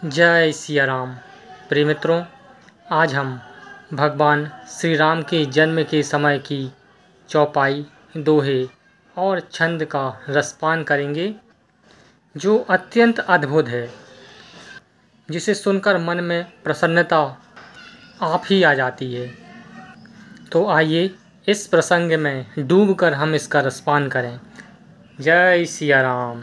जय सिया राम। प्रिय मित्रों, आज हम भगवान श्री राम के जन्म के समय की चौपाई, दोहे और छंद का रसपान करेंगे, जो अत्यंत अद्भुत है, जिसे सुनकर मन में प्रसन्नता आप ही आ जाती है। तो आइए इस प्रसंग में डूबकर हम इसका रसपान करें। जय सिया राम।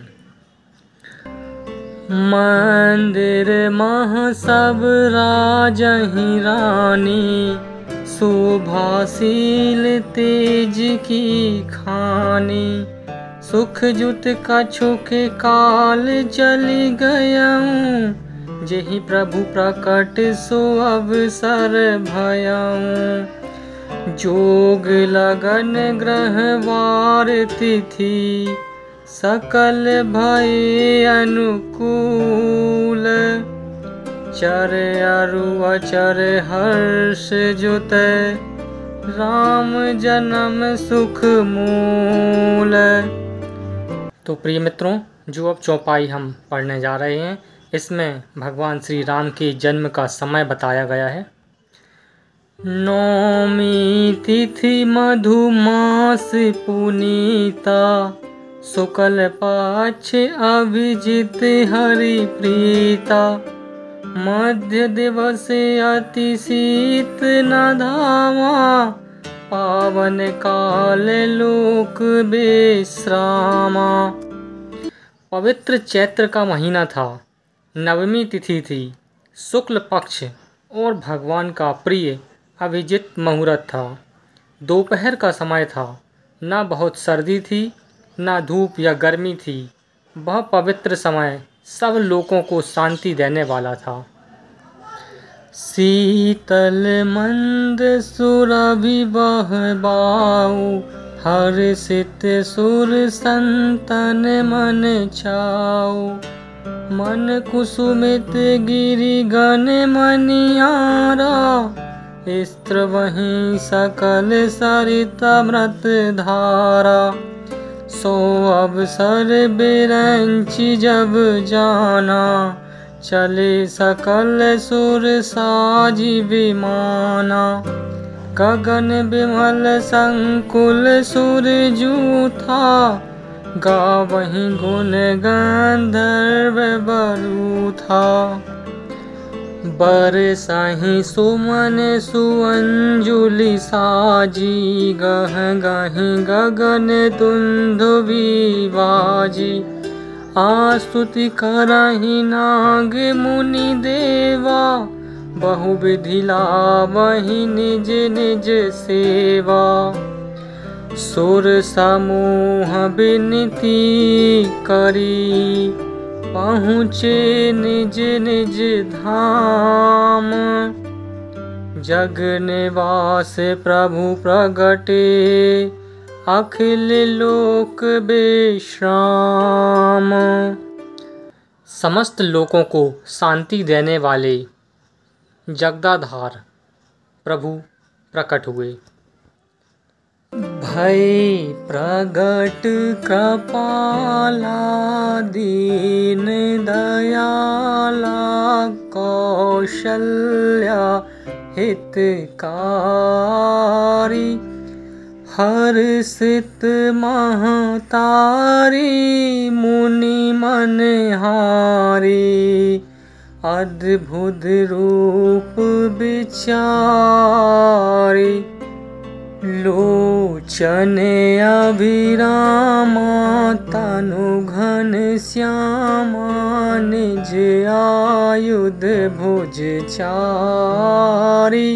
मंदिर मह सब राजहि रानी, शोभाशील तेज की खानी। सुख जुत कछु के काल चली गयऊँ, जेहि प्रभु प्रकट सो अवसर भयऊँ। जोग लगन ग्रह वार तिथि, सकल भय अनुकूल। चर अरु अचर हर्ष जुत, राम जन्म सुख मूल। तो प्रिय मित्रों, जो अब चौपाई हम पढ़ने जा रहे हैं, इसमें भगवान श्री राम के जन्म का समय बताया गया है। नौमी तिथि मधुमास पुनीता, शुक्ल पक्ष अभिजित हरि प्रीता। मध्य दिवस अति शीत न धामा, पावन काल लोक विश्रामा। पवित्र चैत्र का महीना था, नवमी तिथि थी, शुक्ल पक्ष और भगवान का प्रिय अभिजित मुहूर्त था। दोपहर का समय था, न बहुत सर्दी थी न धूप या गर्मी थी। वह पवित्र समय सब लोगों को शांति देने वाला था। शीतल मंद सुरभि बह बाऊ, हर्षित सुर संतन मन छाऊ। मन कुसुमित गिरि गण मनियारा, स्त्र वहीं सकल सरितामृत धारा। सो अवसर बिरंचि जब जाना, चले सकल सुर साजी विमाना। गगन विमल संकुल सुर जूथा, गावहीं गुण गंधर्व बरूथा। बरसहि सुमन सुअंजुलि साजी, गह गहि गगन दुंदुभि बाजी। आस्तुति करहि नाग मुनि देवा, बहुविधि लावहि निज निज सेवा। सुर समूह विनती करी, पहुँचे निज निज धाम। जग निवास प्रभु प्रगटे, अखिल लोक विश्राम। समस्त लोकों को शांति देने वाले जगदाधार प्रभु प्रकट हुए। भय प्रगट कृपाला, दीन दयाला, कौशल्या हितकारी। हर्षित महतारी, मुनि मनहारी। अद्भुत रूप विचारी, लोचन अभिरामा। तनु घन श्यामा, निज आयुध भुज चारी।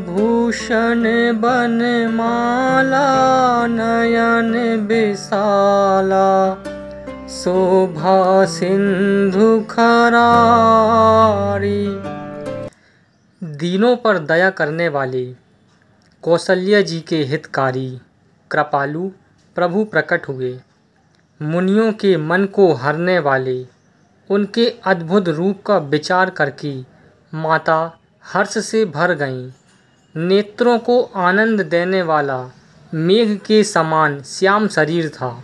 भूषण बनमाला, नयन विशाला। शोभा सिंधु खरारी। दीनों पर दया करने वाले कौशल्या जी के हितकारी कृपालु प्रभु प्रकट हुए। मुनियों के मन को हरने वाले उनके अद्भुत रूप का विचार करके माता हर्ष से भर गईं। नेत्रों को आनंद देने वाला मेघ के समान श्याम शरीर था।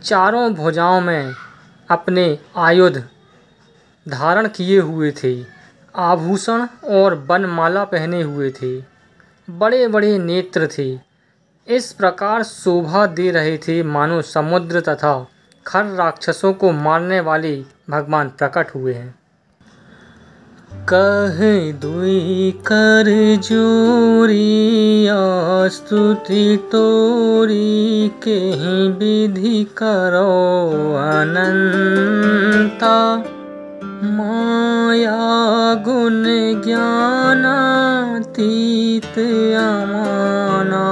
चारों भुजाओं में अपने आयुध धारण किए हुए थे, आभूषण और वनमाला पहने हुए थे, बड़े बड़े नेत्र थे, इस प्रकार शोभा दे रहे थे मानो समुद्र तथा खर राक्षसों को मारने वाले भगवान प्रकट हुए हैं। कह दुई कर जोरी स्तुति तोरी, केहि विधि करो अनंता, माया गुण ज्ञानातीत अमाना,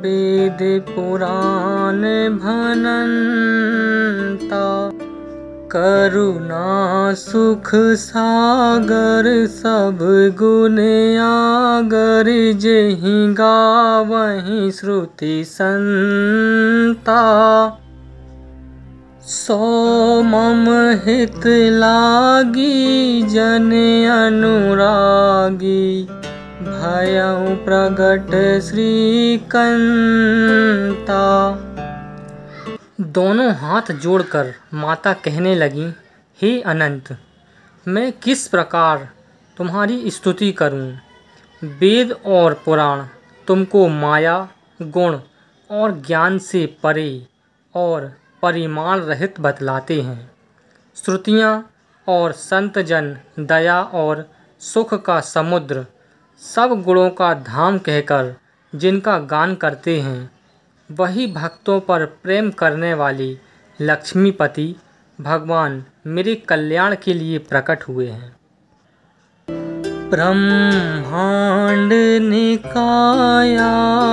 वेद पुराण भनंता, करुणा सुख सागर सब गुण आगर, जेहि गावहि श्रुति संता, सो मम हित लागी जन अनुरागी, भयउ प्रगट श्रीकंता। दोनों हाथ जोड़कर माता कहने लगी, हे अनंत, मैं किस प्रकार तुम्हारी स्तुति करूं? वेद और पुराण तुमको माया, गुण और ज्ञान से परे और परिमाण रहित बतलाते हैं। श्रुतियाँ और संतजन दया और सुख का समुद्र, सब गुणों का धाम कहकर जिनका गान करते हैं, वही भक्तों पर प्रेम करने वाले लक्ष्मीपति भगवान मेरे कल्याण के लिए प्रकट हुए हैं। ब्रह्मांड निकाया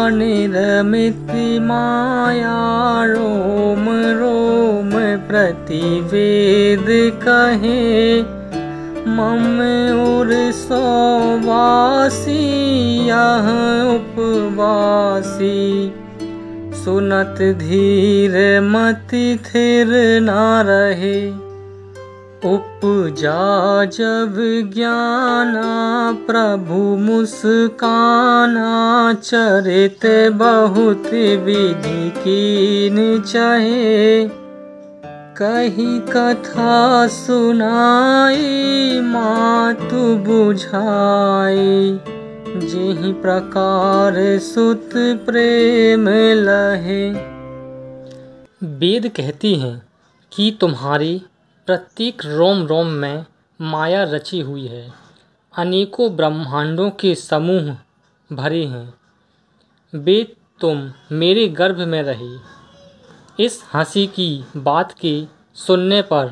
निर्मित माया, रोम रोम प्रतिवेद कहे, मम उर सोवासी यह उपवासी, सुनत धीर मति थिर न रहे, उपजा जब ज्ञाना प्रभु मुस्काना, चरित बहुत विधि कीन चहे, कही कथा सुनाई मातु बुझाई, जेहि प्रकार सुत प्रेम लहे। वेद कहती हैं कि तुम्हारी प्रत्येक रोम रोम में माया रची हुई है, अनेकों ब्रह्मांडों के समूह भरे हैं। वेद तुम मेरे गर्भ में रही। इस हंसी की बात के सुनने पर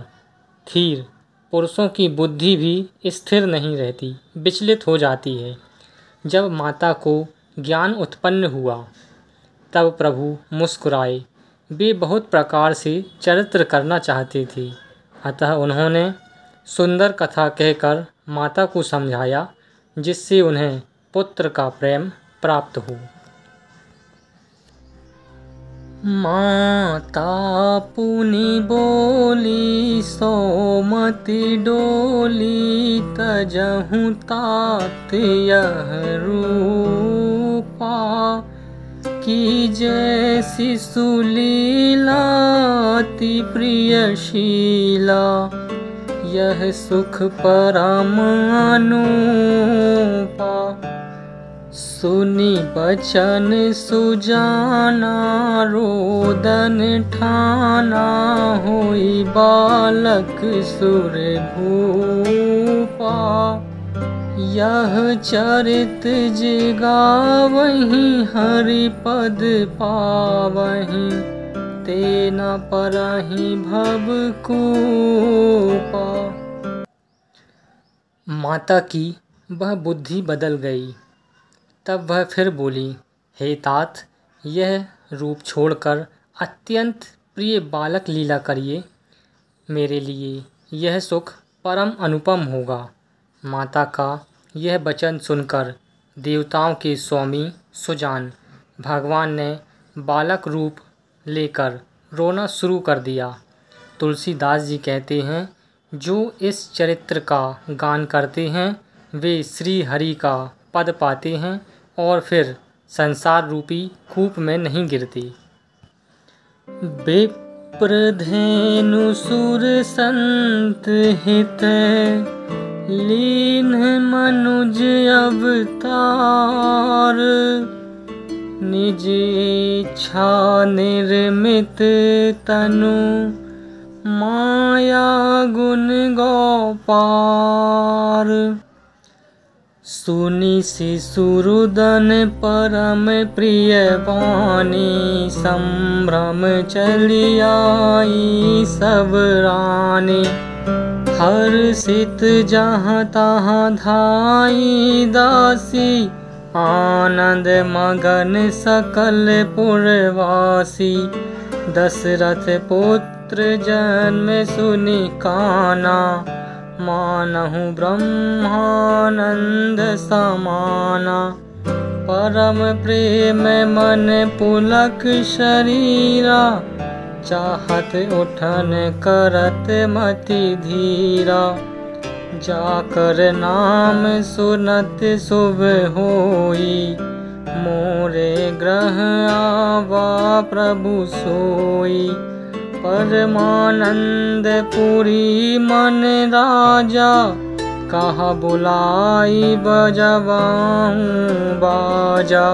धीर पुरुषों की बुद्धि भी स्थिर नहीं रहती, विचलित हो जाती है। जब माता को ज्ञान उत्पन्न हुआ तब प्रभु मुस्कुराए। वे बहुत प्रकार से चरित्र करना चाहते थे, अतः उन्होंने सुंदर कथा कहकर माता को समझाया, जिससे उन्हें पुत्र का प्रेम प्राप्त हो। माता पुनि बोली सोमति डोली, तजहु तात यह रूपा, की जैसी सुलीला अति प्रियशीला, यह सुख परम अनुपा, सुनी बचन सुजाना, रोदन ठाना, होई बालक सुर भूपा, यह चरित जिगावहि हरि पद पावहि, तेना परहि भव कूपा। माता की वह बुद्धि बदल गई। तब वह फिर बोली, हे तात, यह रूप छोड़कर अत्यंत प्रिय बालक लीला करिए। मेरे लिए यह सुख परम अनुपम होगा। माता का यह वचन सुनकर देवताओं के स्वामी सुजान भगवान ने बालक रूप लेकर रोना शुरू कर दिया। तुलसीदास जी कहते हैं, जो इस चरित्र का गान करते हैं वे श्री हरि का पद पाते हैं और फिर संसार रूपी कूप में नहीं गिरते। वे विप्रधेनु सुर संत हित लीन मनुज अवतार। निज इच्छा निर्मित तनु माया गुण गोपार। सुनि शिशुरुदन परम प्रिय वाणी संभ्रम चली आई सब रानी। हर्षित जहाँ तहाँ धाई दासी आनंद मगन सकल पुरवासी। दशरथ पुत्र जन्म सुनि काना मानहु ब्रह्मानंद समाना। परम प्रेम मन पुलक शरीरा चाहत उठन करत मति धीरा। जाकर नाम सुनत शुभ होई मोरे ग्रह आवा प्रभु सोई। परमानंद पुरी मन राजा कहा बुलाई बजवाऊं बाजा।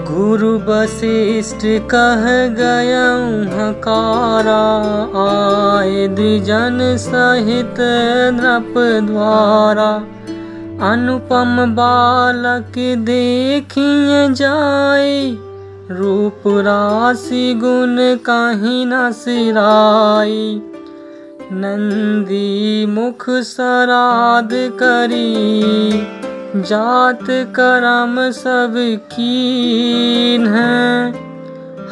गुरु वशिष्ठ कह गयऊं हकारा आए द्विजन सहित नृप द्वारा। अनुपम बालक देखिए जाए रूप राशि गुण कहीं न सिराई। नंदी मुख सराद करी जात करम सब कीन है।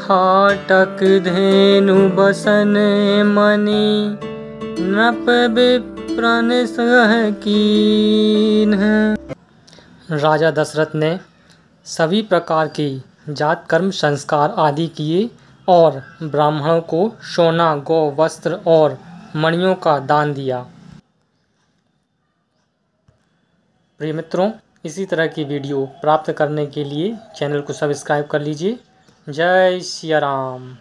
हाटक धेनु बसन मणि नृप विप्रन सह कीन है। राजा दशरथ ने सभी प्रकार की जात कर्म संस्कार आदि किए और ब्राह्मणों को सोना गौ वस्त्र और मणियों का दान दिया। प्रिय मित्रों, इसी तरह की वीडियो प्राप्त करने के लिए चैनल को सब्सक्राइब कर लीजिए। जय सिया राम।